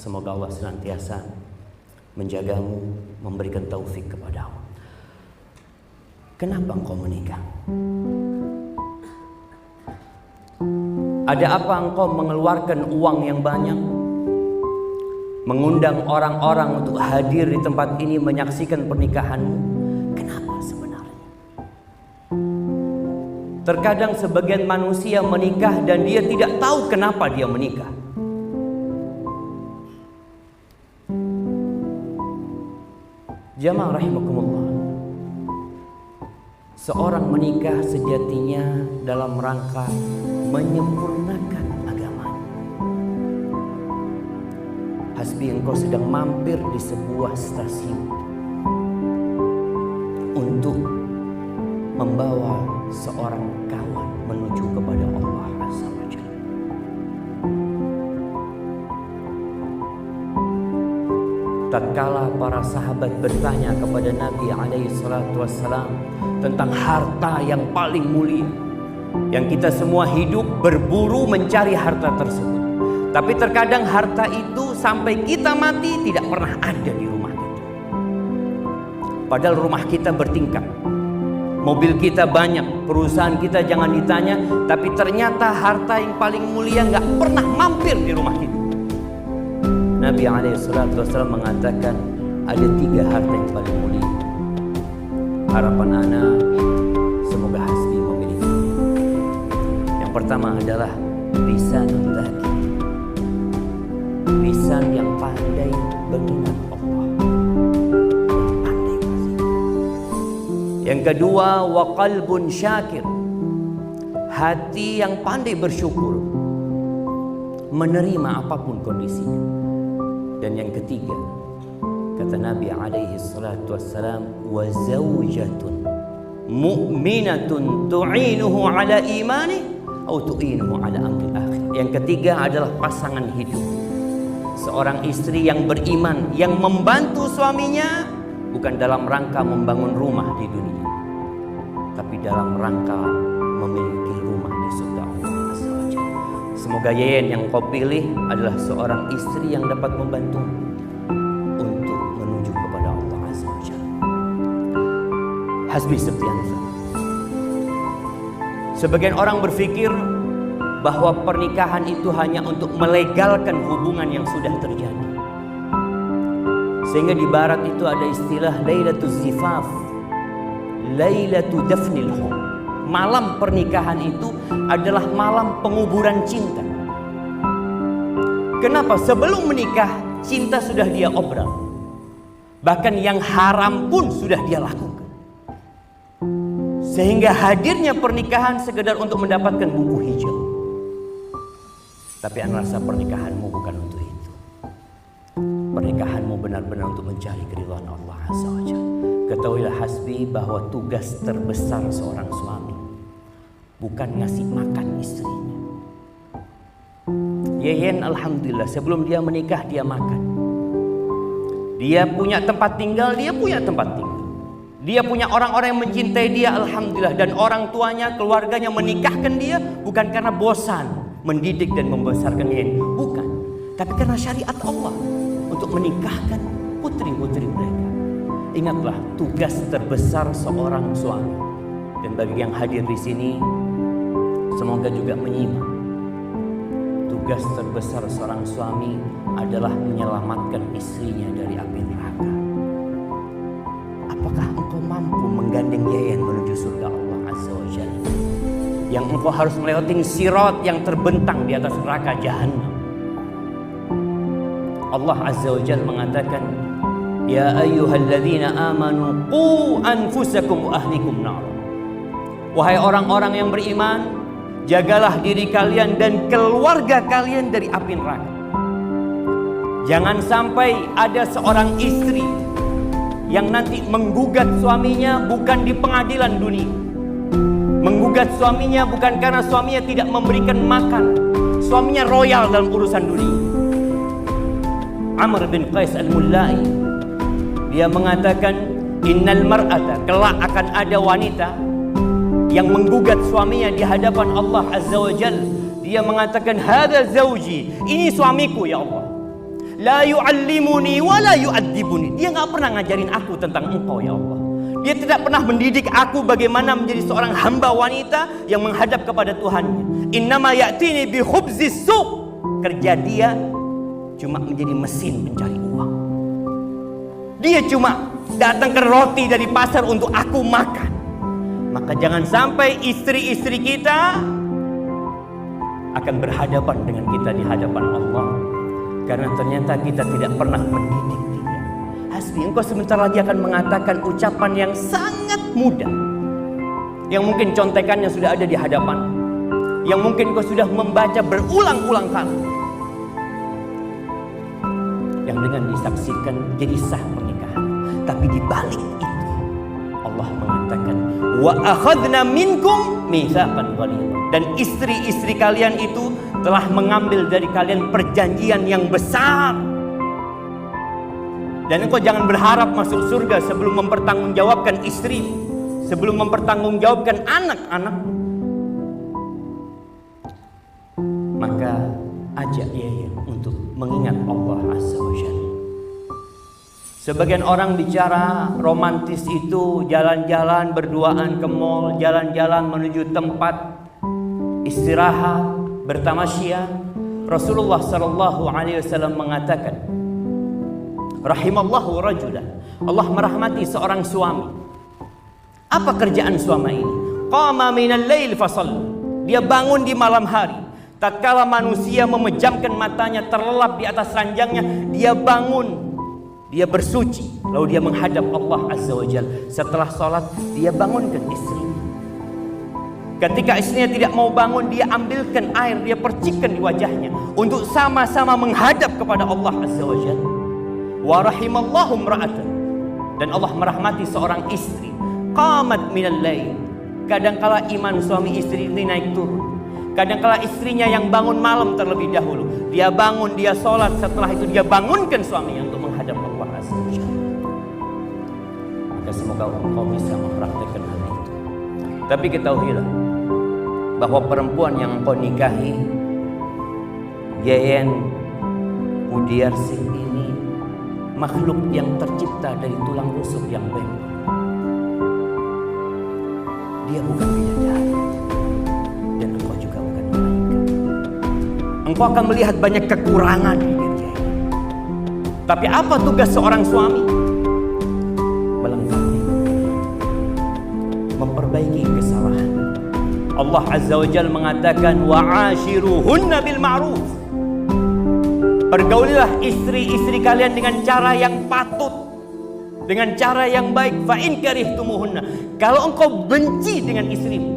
Semoga Allah senantiasa menjagamu, memberikan taufik kepadamu. Kenapa engkau menikah? Ada apa engkau mengeluarkan uang yang banyak, mengundang orang-orang untuk hadir di tempat ini menyaksikan pernikahanmu? Kenapa sebenarnya? Terkadang sebagian manusia menikah dan dia tidak tahu kenapa dia menikah. Jamaah rahimakumullah, seorang menikah sejatinya dalam rangka menyempurnakan agamanya. Hasbi engkau sedang mampir di sebuah stasiun untuk membawa seorang kawan menuju kepada Allah Azza wa Jalla. Tatkala para sahabat bertanya kepada Nabi alaihi salatu wassalam tentang harta yang paling mulia, yang kita semua hidup berburu mencari harta tersebut, tapi terkadang harta itu sampai kita mati tidak pernah ada di rumah kita. Padahal rumah kita bertingkat, mobil kita banyak, perusahaan kita jangan ditanya, tapi ternyata harta yang paling mulia nggak pernah mampir di rumah kita. Nabi SAW mengatakan ada 3 harta yang paling mulia. Harapan anak, semoga Hasbi memiliki. Yang pertama adalah lisanul dzakir, lisan yang pandai mengingat Allah, pandai berzikir. Yang kedua, wa qalbun syakir, hati yang pandai bersyukur, menerima apapun kondisinya. Dan yang ketiga, kata Nabi alaihi salatu wassalam, wa zaujatun mu'minatun tu'inuhu ala imani atau tu'inuhu ala amri akhir. Yang ketiga adalah pasangan hidup, seorang istri yang beriman, yang membantu suaminya bukan dalam rangka membangun rumah di dunia, tapi dalam rangka memiliki rumah di surga Allah Azza wa Jalla. Semoga Yeyen yang kau pilih adalah seorang istri yang dapat membantu untuk menuju kepada Allah Azza wa Jalla. Hasbi Septiansa. Sebagian orang berpikir bahwa pernikahan itu hanya untuk melegalkan hubungan yang sudah terjadi. Sehingga di barat itu ada istilah Lailatul Zifaf, Lailatul Dafnil Hub. Malam pernikahan itu adalah malam penguburan cinta. Kenapa? Sebelum menikah cinta sudah dia obral, bahkan yang haram pun sudah dia lakukan. Sehingga hadirnya pernikahan sekedar untuk mendapatkan buku hijau. Tapi Anda rasa pernikahanmu bukan untuk itu. Pernikahanmu benar-benar untuk mencari keridhaan Allah Azza wa Jalla. Ketahuilah Hasbi bahwa tugas terbesar seorang suami bukan ngasih makan istrinya. Yeyen alhamdulillah sebelum dia menikah dia makan. Dia punya tempat tinggal, dia punya tempat tinggal. Dia punya orang-orang yang mencintai dia alhamdulillah. Dan orang tuanya, keluarganya menikahkan dia bukan karena bosan mendidik dan membesarkan Yeyen, bukan. Tapi karena syariat Allah untuk menikahkan putri-putri mereka. Ingatlah tugas terbesar seorang suami. Dan bagi yang hadir di sini, semoga juga menyimak. Tugas terbesar seorang suami adalah menyelamatkan istrinya dari api neraka. Apakah engkau mampu menggandeng Yeyen menuju surga Allah Azza wa Jalla? Yang engkau harus melewati sirat yang terbentang di atas neraka Jahannam. Allah Azza wa Jalla mengatakan, ya ayyuhalladzina amanu qu anfusakum wa ahlikum nar. Wahai orang-orang yang beriman, jagalah diri kalian dan keluarga kalian dari api neraka. Jangan sampai ada seorang istri yang nanti menggugat suaminya bukan di pengadilan dunia. Menggugat suaminya bukan karena suaminya tidak memberikan makan. Suaminya royal dalam urusan dunia. Amr bin Qais al-Mullai, dia mengatakan, innal mar'ata, kelak akan ada wanita yang menggugat suaminya di hadapan Allah Azza wa Jalla. Dia mengatakan, hadza zauji, ini suamiku ya Allah. La yu'allimuni wa la yu'adzibuni. Dia nggak pernah ngajarin aku tentang Engkau ya Allah. Dia tidak pernah mendidik aku bagaimana menjadi seorang hamba wanita yang menghadap kepada Tuhannya. Innama ya'tini bi khubzis suq. Kerja dia cuma menjadi mesin pencari uang. Dia cuma datangkan roti dari pasar untuk aku makan. Maka jangan sampai istri-istri kita akan berhadapan dengan kita di hadapan Allah, karena ternyata kita tidak pernah mendidik dia. Hasbi, engkau sebentar lagi akan mengatakan ucapan yang sangat mudah, yang mungkin contekannya sudah ada di hadapan, yang mungkin engkau sudah membaca berulang-ulang kali, yang dengan disaksikan jadi sah pernikahan. Tapi di balik itu Allah mengatakan wa akhadna minkum mitsaqan ghalidha. Dan istri-istri kalian itu telah mengambil dari kalian perjanjian yang besar. Dan engkau jangan berharap masuk surga sebelum mempertanggungjawabkan istri, sebelum mempertanggungjawabkan anak-anak. Maka ajak dia untuk mengingat Allah Azza wa Jalla. Sebagian orang bicara romantis itu jalan-jalan berduaan ke mall, jalan-jalan menuju tempat istirahat, bertamasya. Rasulullah sallallahu alaihi wasallam mengatakan, rahimallahu rajulan, Allah merahmati seorang suami. Apa kerjaan suami ini? Qama minal lail fasalla. Dia bangun di malam hari. Tatkala manusia memejamkan matanya terlelap di atas ranjangnya, dia bangun. Dia bersuci, lalu dia menghadap Allah Azza wa Jalla. Setelah sholat, dia bangunkan istrinya. Ketika istrinya tidak mau bangun, dia ambilkan air, dia percikkan di wajahnya untuk sama-sama menghadap kepada Allah Azza wa Jalla. Wa rahimallahu imra'atan. Dan Allah merahmati seorang istri. Qamat minal lail. Kadangkala iman suami istri ini naik turun. Kadangkala istrinya yang bangun malam terlebih dahulu. Dia bangun, dia sholat, setelah itu dia bangunkan suaminya untuk menghadap Allah Azza wa Jalla. Maka semoga engkau bisa mempraktikkan hal itu. Tapi ketahuilah bahwa perempuan yang engkau nikahi, Yeyen Budiarsih ini makhluk yang tercipta dari tulang rusuk yang bengkok. Dia bukan bidadari, dan engkau juga bukan malaikat. Engkau akan melihat banyak kekurangan di diri dia. Tapi apa tugas seorang suami? Melengkapi, memperbaiki kesalahan. Allah Azza wa Jalla mengatakan wa'ashiruhunna bil ma'ruf. Pergaulilah istri-istri kalian dengan cara yang patut, dengan cara yang baik. Fa in karihtumuhunna. Kalau engkau benci dengan istrimu,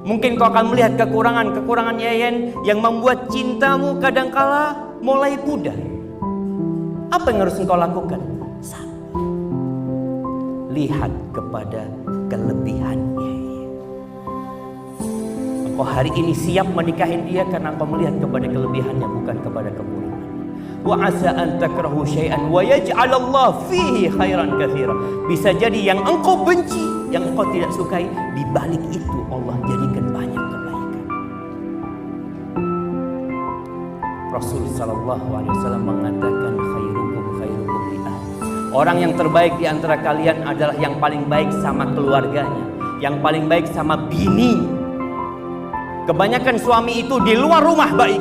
mungkin kau akan melihat kekurangan-kekurangan Yeyen yang membuat cintamu kadangkala mulai pudar. Apa yang harus engkau lakukan? Lihat kepada kelebihannya. Engkau hari ini siap menikahin dia karena engkau melihat kepada kelebihannya, bukan kepada kekurangannya. Wa asa an takrahu syai'an wa yaj'alallahu fihi khairan katsira. Bisa jadi yang engkau benci, yang engkau tidak sukai, di balik itu Allah jadikan banyak kebaikan. Rasul sallallahu alaihi wasallam mengatakan khairukum khairukum li ahli. Orang yang terbaik di antara kalian adalah yang paling baik sama keluarganya, yang paling baik sama bini. Kebanyakan suami itu di luar rumah baik.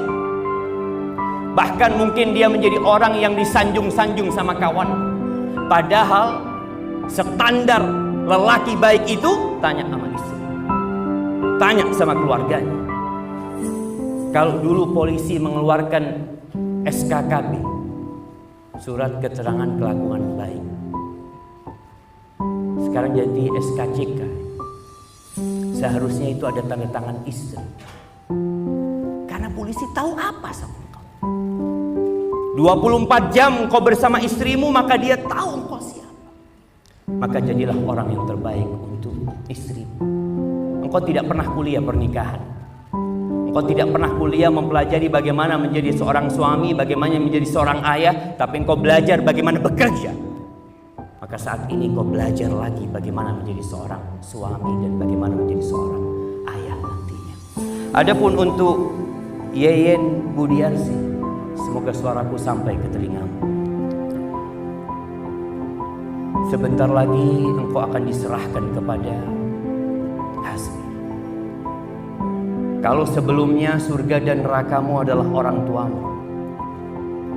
Bahkan mungkin dia menjadi orang yang disanjung-sanjung sama kawan. Padahal standar lelaki baik itu tanya sama istri, tanya sama keluarganya. Kalau dulu polisi mengeluarkan SKKB, surat keterangan kelakuan baik, sekarang jadi SKCK. Seharusnya itu ada tanda tangan istri, karena polisi tahu apa sama engkau. 24 jam engkau bersama istrimu, maka dia tahu engkau siapa. Maka jadilah orang yang terbaik untuk istrimu. Engkau tidak pernah kuliah pernikahan, engkau tidak pernah kuliah mempelajari bagaimana menjadi seorang suami, bagaimana menjadi seorang ayah, tapi engkau belajar bagaimana bekerja. Maka saat ini kau belajar lagi bagaimana menjadi seorang suami dan bagaimana menjadi seorang ayah nantinya. Adapun untuk Yeyen Budiarsih, Semoga suaraku sampai ke telingamu. Sebentar lagi engkau akan diserahkan kepada hasbi. Kalau sebelumnya surga dan nerakamu adalah orang tuamu,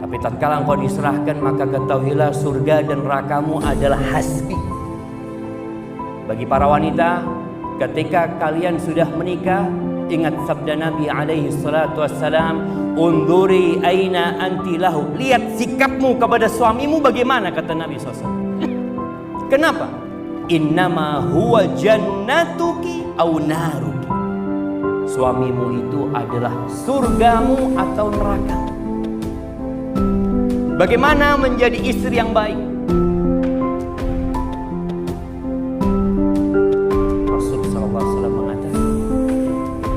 tapi tatkala engkau diserahkan, maka ketahuilah surga dan nerakamu adalah hasbi. Bagi para wanita, ketika kalian sudah menikah, ingat sabda Nabi alaihi salatu wassalam, "Unduri aina anti lahu." Lihat sikapmu kepada suamimu bagaimana, kata Nabi SAW. Kenapa? Innama huwa jannatuki au naruki. Suamimu itu adalah surgamu atau neraka. Bagaimana menjadi istri yang baik? Rasul SAW mengatakan,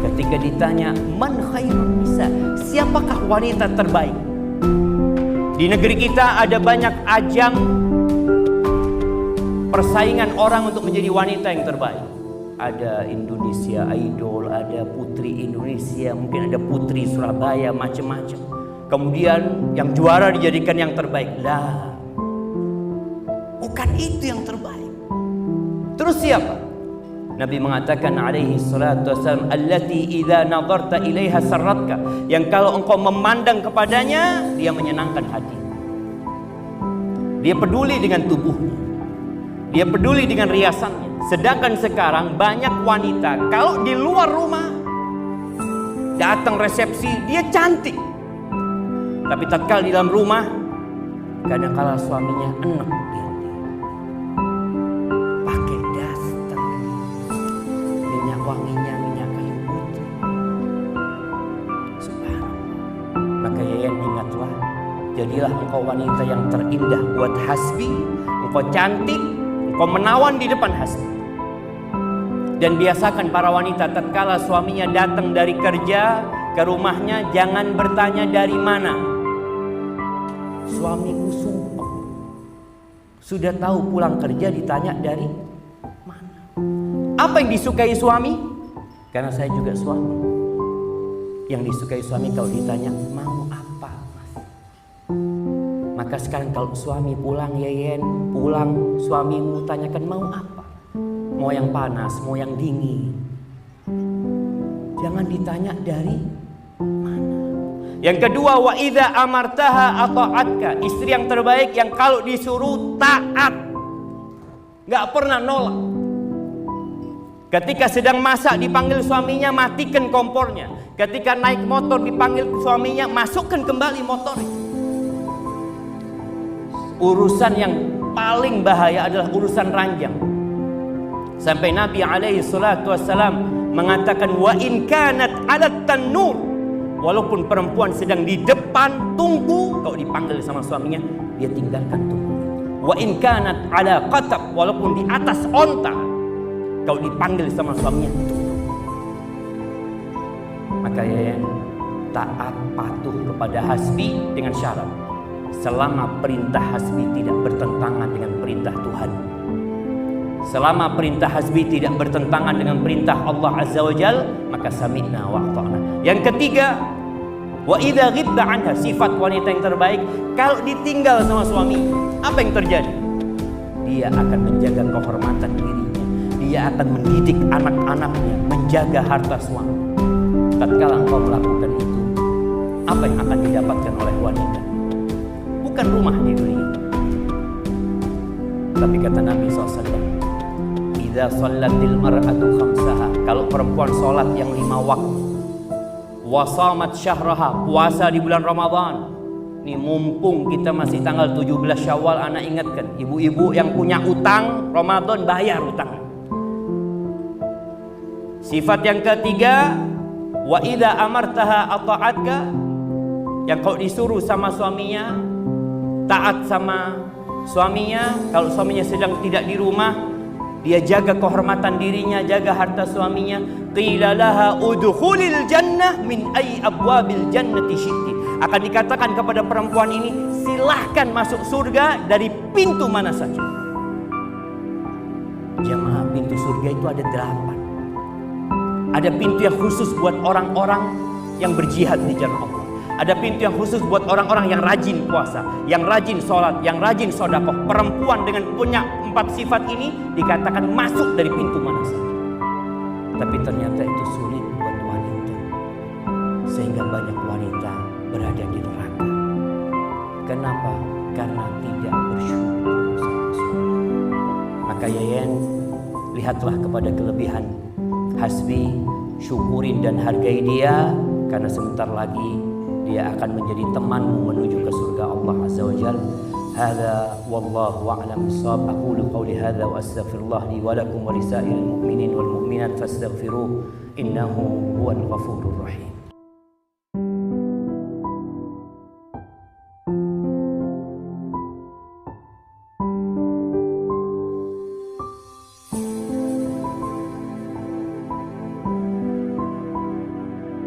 ketika ditanya man khairun nisa, siapakah wanita terbaik? Di negeri kita ada banyak ajang persaingan orang untuk menjadi wanita yang terbaik. Ada Indonesia Idol, ada Putri Indonesia, mungkin ada Putri Surabaya, macam-macam. Kemudian yang juara dijadikan yang terbaik. Lah, bukan itu yang terbaik. Terus siapa? Nabi mengatakan alaihi salatu wassalam, allati idza nadarta ilaiha sarratka, yang kalau engkau memandang kepadanya, dia menyenangkan hati. Dia peduli dengan tubuhnya, dia peduli dengan riasannya. Sedangkan sekarang banyak wanita kalau di luar rumah datang resepsi dia cantik, tapi tatkala di dalam rumah kadang-kala suaminya enak dia. Pakai daster, minyak wanginya minyak kayu putih. Subhanallah. Maka Yayan ingatlah, jadilah engkau wanita yang terindah buat hasbi. Engkau cantik, engkau menawan di depan hasbi. Dan biasakan para wanita tatkala suaminya datang dari kerja ke rumahnya, jangan bertanya dari mana. Suamiku sumpah, sudah tahu pulang kerja ditanya dari mana. Apa yang disukai suami? Karena saya juga suami. Yang disukai suami kalau ditanya mau apa, Mas? Maka sekarang kalau suami pulang, Yeyen pulang, suamimu tanyakan mau apa? Mau yang panas, mau yang dingin. Jangan ditanya dari mana. Yang kedua, wa idza amartaha ata'atka. Istri yang terbaik yang kalau disuruh taat, nggak pernah nolak. Ketika sedang masak dipanggil suaminya, matikan kompornya. Ketika naik motor dipanggil suaminya, masukkan kembali motornya. Urusan yang paling bahaya adalah urusan ranjang. Sampai Nabi alaihi salatu wassalam mengatakan, wa in kanat ala tanur, walaupun perempuan sedang di depan tungku, kalau dipanggil sama suaminya dia tinggalkan tungku. Wa in kanat ala qatab, walaupun di atas onta, kalau dipanggil sama suaminya tunggu. Maka ya, taat patuh kepada hasbi dengan syarat, selama perintah hasbi tidak bertentangan dengan perintah Tuhan. Selama perintah hasbi tidak bertentangan dengan perintah Allah Azza wa Jal, maka sami'na wa ata'na. Yang ketiga, wa idza ghibta anha, sifat wanita yang terbaik kalau ditinggal sama suami, apa yang terjadi? Dia akan menjaga kehormatan dirinya, dia akan mendidik anak-anaknya, menjaga harta suami. Tatkala engkau melakukan itu, apa yang akan didapatkan oleh wanita? Bukan rumah di dunia, tapi kata Nabi SAW, idza shallatil mar'atu khamsaha, kalau perempuan sholat yang 5 waktu, wa shamat syahraha, puasa di bulan Ramadan. Ini mumpung kita masih tanggal 17 Syawal, anak ingatkan ibu-ibu yang punya utang Ramadan, bayar utang. Sifat yang ketiga, wa idza amartaha ata'atka, yang kalau disuruh sama suaminya taat sama suaminya. Kalau suaminya sedang tidak di rumah, dia jaga kehormatan dirinya, jaga harta suaminya. Qila laha udkhulil jannah min ayyi abwabil jannati syi'ti. Akan dikatakan kepada perempuan ini, silahkan masuk surga dari pintu mana saja. Jamaah, pintu surga itu ada 8. Ada pintu yang khusus buat orang-orang yang berjihad di jalan Allah. Ada pintu yang khusus buat orang-orang yang rajin puasa, yang rajin sholat, yang rajin sedekah. Perempuan dengan punya 4 sifat ini dikatakan masuk dari pintu mana saja. Tapi ternyata itu sulit buat wanita, sehingga banyak wanita berada di neraka. Kenapa? Karena tidak bersyukur sama suami. Maka Yayan, lihatlah kepada kelebihan Hasbi, syukurin dan hargai dia, karena sebentar lagi dia akan menjadi temanmu menuju ke surga Allah Azza wa Jalla. Hadza wallahu a'lam bissawab. Aqulu qawli hadza wa astaghfirullah li wa lakum wa lisairil mu'minin wal mu'minat fastaghfiruh innahu huwal ghafurur rahim.